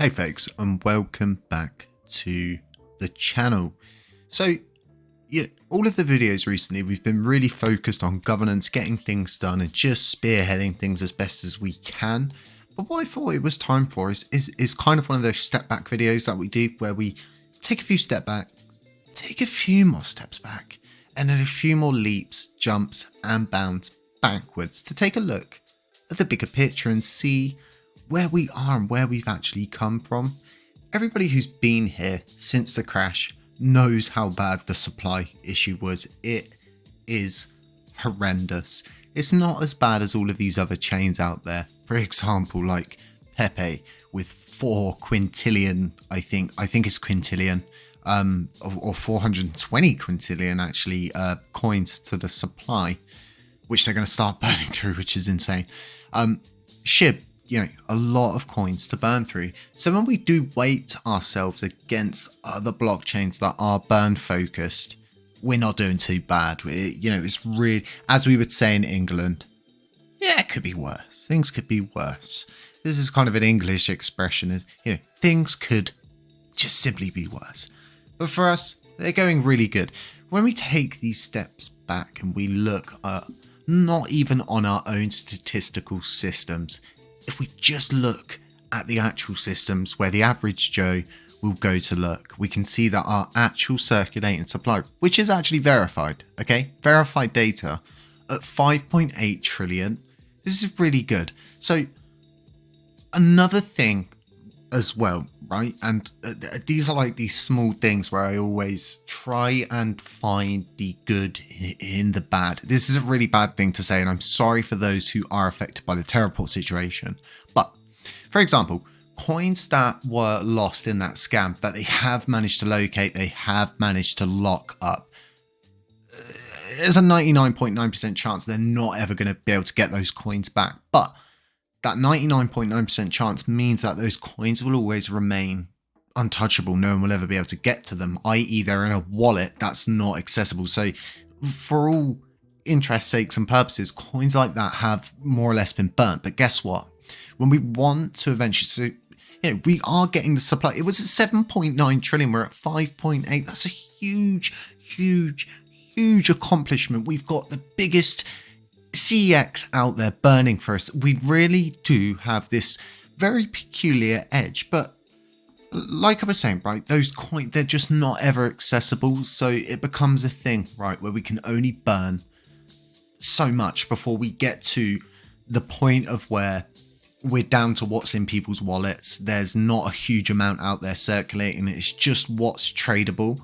Hey folks, and welcome back to the channel. So, all of the videos recently, we've been really focused on governance, getting things done, and just spearheading things as best as we can. But what I thought it was time for is kind of one of those step back videos that we do, where we take a few steps back, take a few more steps back, and then a few more leaps, jumps, and bounds backwards to take a look at the bigger picture and see where we are and where we've actually come from. Everybody who's been here since the crash knows how bad the supply issue was. It is horrendous. It's not as bad as all of these other chains out there. For example, like Pepe with 4 quintillion, I think it's quintillion, or 420 quintillion actually, coins to the supply, which they're going to start burning through, which is insane. SHIB, a lot of coins to burn through. So when we do weight ourselves against other blockchains that are burn focused, we're not doing too bad. It's really, as we would say in England, it could be worse. Things could be worse. This is kind of an English expression, is things could just simply be worse. But for us, they're going really good. When we take these steps back and we look at not even on our own statistical systems, if we just look at the actual systems where the average Joe will go to look, we can see that our actual circulating supply, which is actually verified, verified data at 5.8 trillion. This is really good. So another thing as well, right? And these are like these small things where I always try and find the good in the bad. This is a really bad thing to say, and I'm sorry for those who are affected by the Terra situation. But for example, coins that were lost in that scam that they have managed to locate, they have managed to lock up. There's a 99.9% chance they're not ever going to be able to get those coins back. But that 99.9% chance means that those coins will always remain untouchable. No one will ever be able to get to them, i.e. they're in a wallet that's not accessible. So for all interest sakes and purposes, coins like that have more or less been burnt. But guess what? When we want to eventually, we are getting the supply. It was at 7.9 trillion. We're at 5.8. That's a huge, huge, huge accomplishment. We've got the biggest CEX out there burning for us. We really do have this very peculiar edge, but like I was saying, right, those coins, they're just not ever accessible. So it becomes a thing, right, where we can only burn so much before we get to the point of where we're down to what's in people's wallets. There's not a huge amount out there circulating. It's just what's tradable.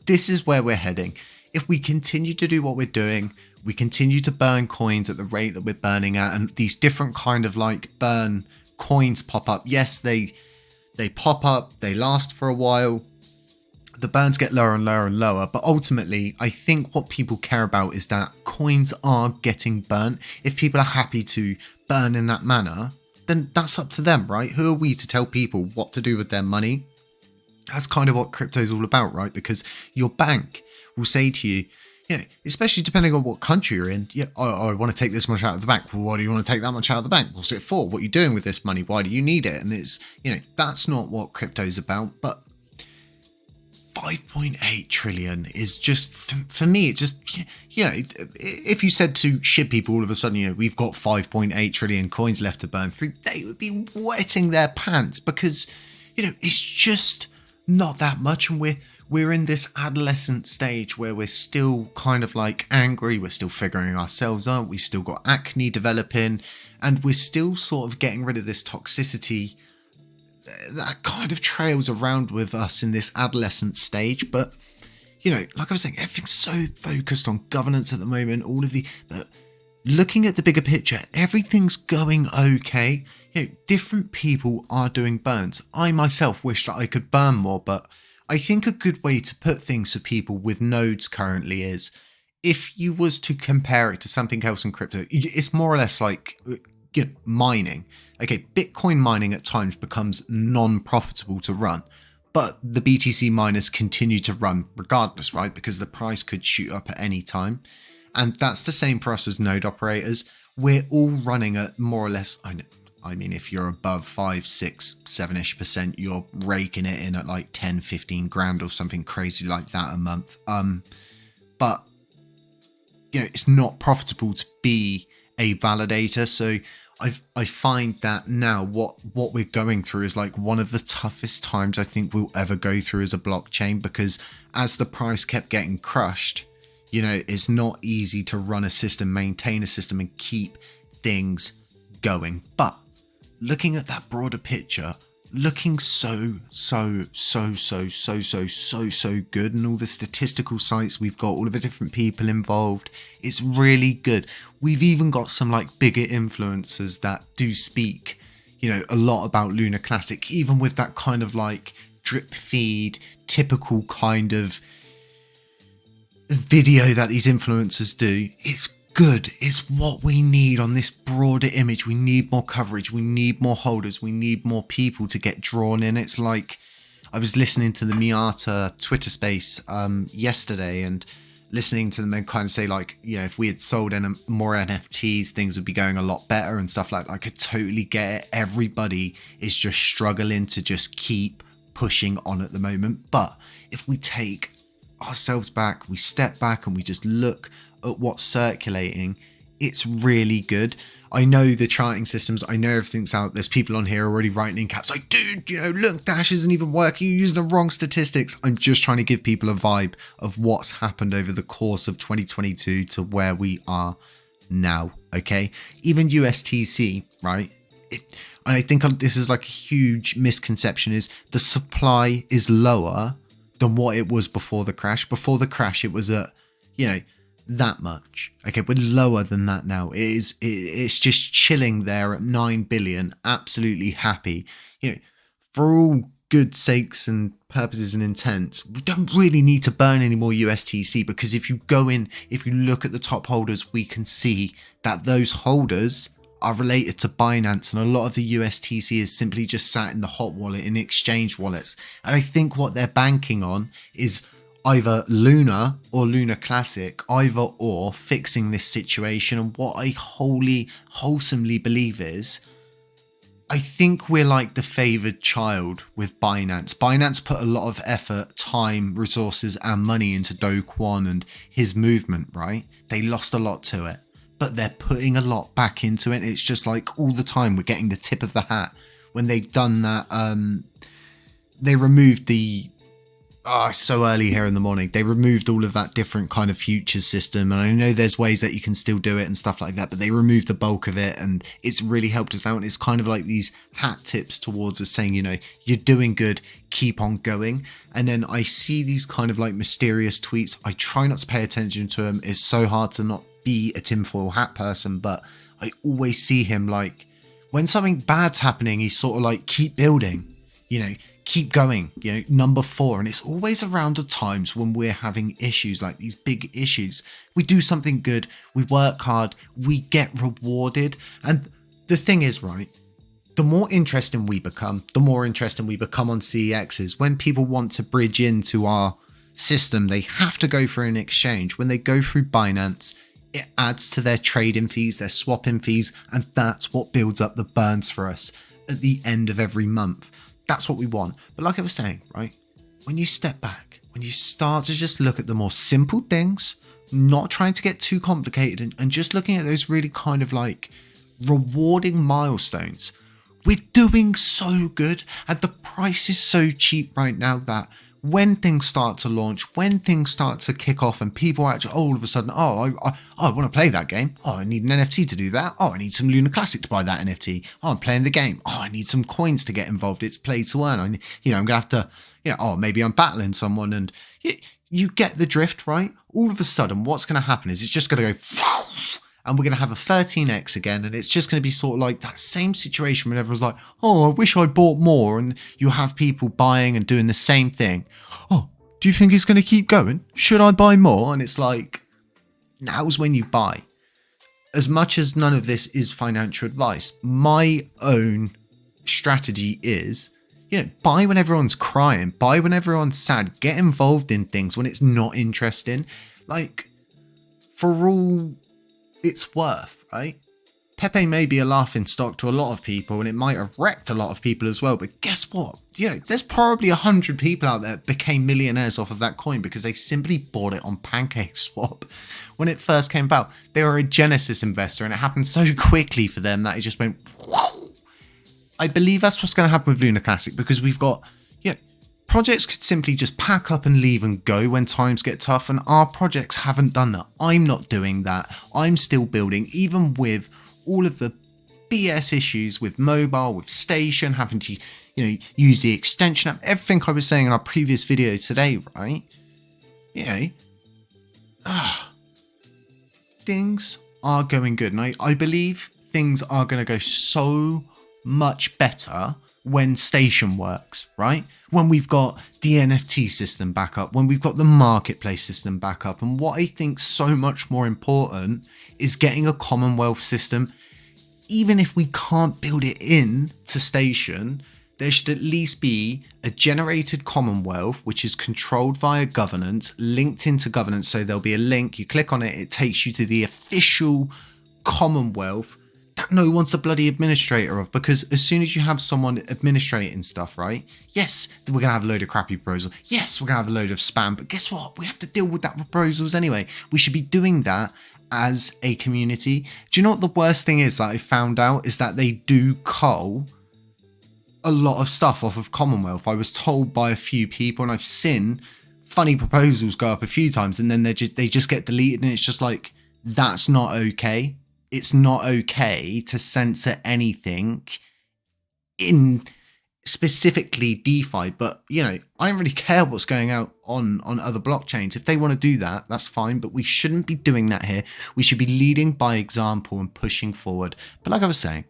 This is where we're heading. If we continue to do what we're doing, we continue to burn coins at the rate that we're burning at, and these different kind of like burn coins pop up. Yes, they pop up, they last for a while, the burns get lower and lower and lower, but ultimately I think what people care about is that coins are getting burnt. If people are happy to burn in that manner, then that's up to them, right? Who are we to tell people what to do with their money? That's kind of what crypto is all about, right? Because your bank will say to you, especially depending on what country you're in, I want to take this much out of the bank. Well, why do you want to take that much out of the bank? What's it for? What are you doing with this money? Why do you need it? And it's, that's not what crypto is about. But 5.8 trillion is just, for me, it just, if you said to SHIB people all of a sudden, we've got 5.8 trillion coins left to burn through, they would be wetting their pants because, it's just not that much. And we're in this adolescent stage where we're still kind of like angry. We're still figuring ourselves out. We've still got acne developing, and we're still sort of getting rid of this toxicity that kind of trails around with us in this adolescent stage. But, like I was saying, everything's so focused on governance at the moment, but looking at the bigger picture, everything's going okay. Different people are doing burns. I myself wish that I could burn more, but I think a good way to put things for people with nodes currently is, if you was to compare it to something else in crypto, it's more or less like, mining. Okay, Bitcoin mining at times becomes non-profitable to run, but the BTC miners continue to run regardless, right? Because the price could shoot up at any time. And that's the same for us as node operators. We're all running at more or less, I mean, if you're above 5, 6, 7-ish percent, you're raking it in at like 10, 15 grand or something crazy like that a month. But you know, it's not profitable to be a validator. So I find that now what we're going through is like one of the toughest times I think we'll ever go through as a blockchain, because as the price kept getting crushed, you know, it's not easy to run a system, maintain a system, and keep things going. But looking at that broader picture, looking so good, and all the statistical sites we've got, all of the different people involved, it's really good. We've even got some like bigger influencers that do speak, you know, a lot about Lunar Classic, even with that kind of like drip feed, typical kind of video that these influencers do. It's good. It's what we need on this broader image. We need more coverage. We need more holders. We need more people to get drawn in. It's like, I was listening to the Miata Twitter space yesterday, and listening to them and kind of say like, you know, if we had sold more NFTs, things would be going a lot better and stuff like that. I could totally get it. Everybody is just struggling to just keep pushing on at the moment. But if we take ourselves back, we step back and we just look at what's circulating, it's really good. I know the charting systems, I know everything's out. There's people on here already writing in caps like, dude, you know, Lunc Dash isn't even working, you're using the wrong statistics. I'm just trying to give people a vibe of what's happened over the course of 2022 to where we are now. Okay, even USTC, right? And I think this is like a huge misconception, is the supply is lower than what it was before the crash. Before the crash, it was at, you know, that much. Okay, we're lower than that now. It's just chilling there at 9 billion, absolutely happy. You know, for all good sakes and purposes and intents, we don't really need to burn any more USTC, because if you go in, if you look at the top holders, we can see that those holders are related to Binance, and a lot of the USTC is simply just sat in the hot wallet, in exchange wallets. And I think what they're banking on is either Luna or Lunar Classic, either or, fixing this situation. And what I wholesomely believe is, I think we're like the favored child with Binance. Binance put a lot of effort, time, resources, and money into Do Kwon and his movement, right? They lost a lot to it, but they're putting a lot back into it. It's just like all the time we're getting the tip of the hat. When they've done that, they removed the so early here in the morning, they removed all of that different kind of futures system. And I know there's ways that you can still do it and stuff like that, but they removed the bulk of it, and it's really helped us out. And it's kind of like these hat tips towards us saying, you know, you're doing good, keep on going. And then I see these kind of like mysterious tweets. I try not to pay attention to them. It's so hard to not be a tinfoil hat person, but I always see him like, when something bad's happening, he's sort of like, keep building, you know, keep going, you know, number 4. And it's always around the times when we're having issues, like these big issues. We do something good, we work hard, we get rewarded. And the thing is, right, the more interesting we become, the more interesting we become on CEXs. When people want to bridge into our system, they have to go through an exchange. When they go through Binance, it adds to their trading fees, their swapping fees, and that's what builds up the burns for us at the end of every month. That's what we want. But like I was saying, right, when you step back, when you start to just look at the more simple things, not trying to get too complicated, and just looking at those really kind of like rewarding milestones, we're doing so good. And the price is so cheap right now that when things start to launch, when things start to kick off, and people actually all of a sudden, I want to play that game. Oh, I need an NFT to do that. Oh, I need some Lunar Classic to buy that NFT. Oh, I'm playing the game. Oh, I need some coins to get involved. It's play to earn. I'm going to have to, maybe I'm battling someone, and you get the drift, right? All of a sudden, what's going to happen is it's just going to go, and we're going to have a 13x again, and it's just going to be sort of like that same situation when everyone's like, oh, I wish I bought more, and you have people buying and doing the same thing. Oh, do you think it's going to keep going? Should I buy more? And it's like, now's when you buy. As much as none of this is financial advice, my own strategy is, buy when everyone's crying, buy when everyone's sad, get involved in things when it's not interesting. Like, for all it's worth, right? Pepe may be a laughing stock to a lot of people, and it might have wrecked a lot of people as well. But guess what? There's probably 100 people out there that became millionaires off of that coin because they simply bought it on PancakeSwap when it first came about. They were a Genesis investor, and it happened so quickly for them that it just went, whoa. I believe that's what's going to happen with Lunar Classic, because we've got, projects could simply just pack up and leave and go when times get tough, and our projects haven't done that. I'm not doing that. I'm still building, even with all of the BS issues with mobile, with Station, having to, use the extension app, everything I was saying in our previous video today, right? Things are going good. And I believe things are going to go so much better when Station works, right? When we've got the NFT system back up, when we've got the marketplace system back up. And what I think so much more important is getting a Commonwealth system. Even if we can't build it in to Station, there should at least be a generated Commonwealth, which is controlled via governance, linked into governance. So there'll be a link, you click on it, it takes you to the official Commonwealth that no one's the bloody administrator of, because as soon as you have someone administrating stuff, right? Yes, we're going to have a load of crappy proposals. Yes, we're going to have a load of spam, but guess what? We have to deal with that proposals anyway. We should be doing that as a community. Do you know what the worst thing is that I found out is that they do cull a lot of stuff off of Commonwealth. I was told by a few people, and I've seen funny proposals go up a few times, and then they just get deleted, and it's just like, that's not okay. It's not okay to censor anything in specifically DeFi, but I don't really care what's going out on other blockchains. If they want to do that, that's fine, but we shouldn't be doing that here. We should be leading by example and pushing forward. But like I was saying,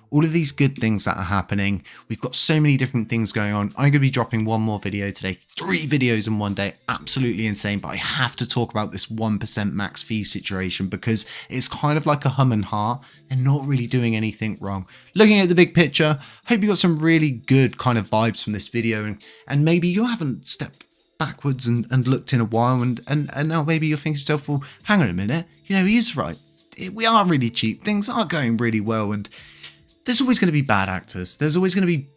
all of these good things that are happening, we've got so many different things going on. I'm going to be dropping one more video today, 3 videos in one day, absolutely insane. But I have to talk about this 1% max fee situation because it's kind of like a hum and ha. They're not really doing anything wrong. Looking at the big picture, hope you got some really good kind of vibes from this video, and maybe you haven't stepped backwards and looked in a while, and now maybe you're thinking to yourself, well, hang on a minute, he is right. We are really cheap. Things are going really well, and there's always going to be bad actors. There's always going to be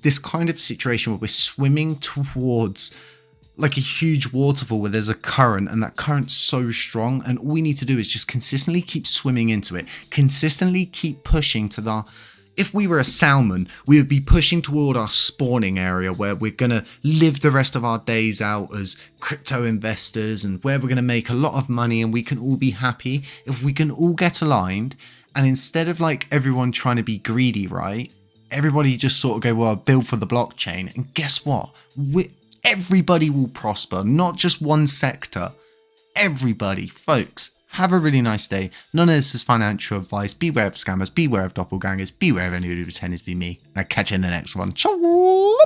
this kind of situation where we're swimming towards like a huge waterfall where there's a current, and that current's so strong, and all we need to do is just consistently keep swimming into it, consistently keep pushing to the... If we were a salmon, we would be pushing toward our spawning area where we're going to live the rest of our days out as crypto investors, and where we're going to make a lot of money, and we can all be happy if we can all get aligned. And instead of like everyone trying to be greedy, right? Everybody just sort of go, well, I'll build for the blockchain. And guess what? Everybody will prosper, not just one sector. Everybody, folks, have a really nice day. None of this is financial advice. Beware of scammers, beware of doppelgangers, beware of anyone who pretends to be me. I'll catch you in the next one. Ciao.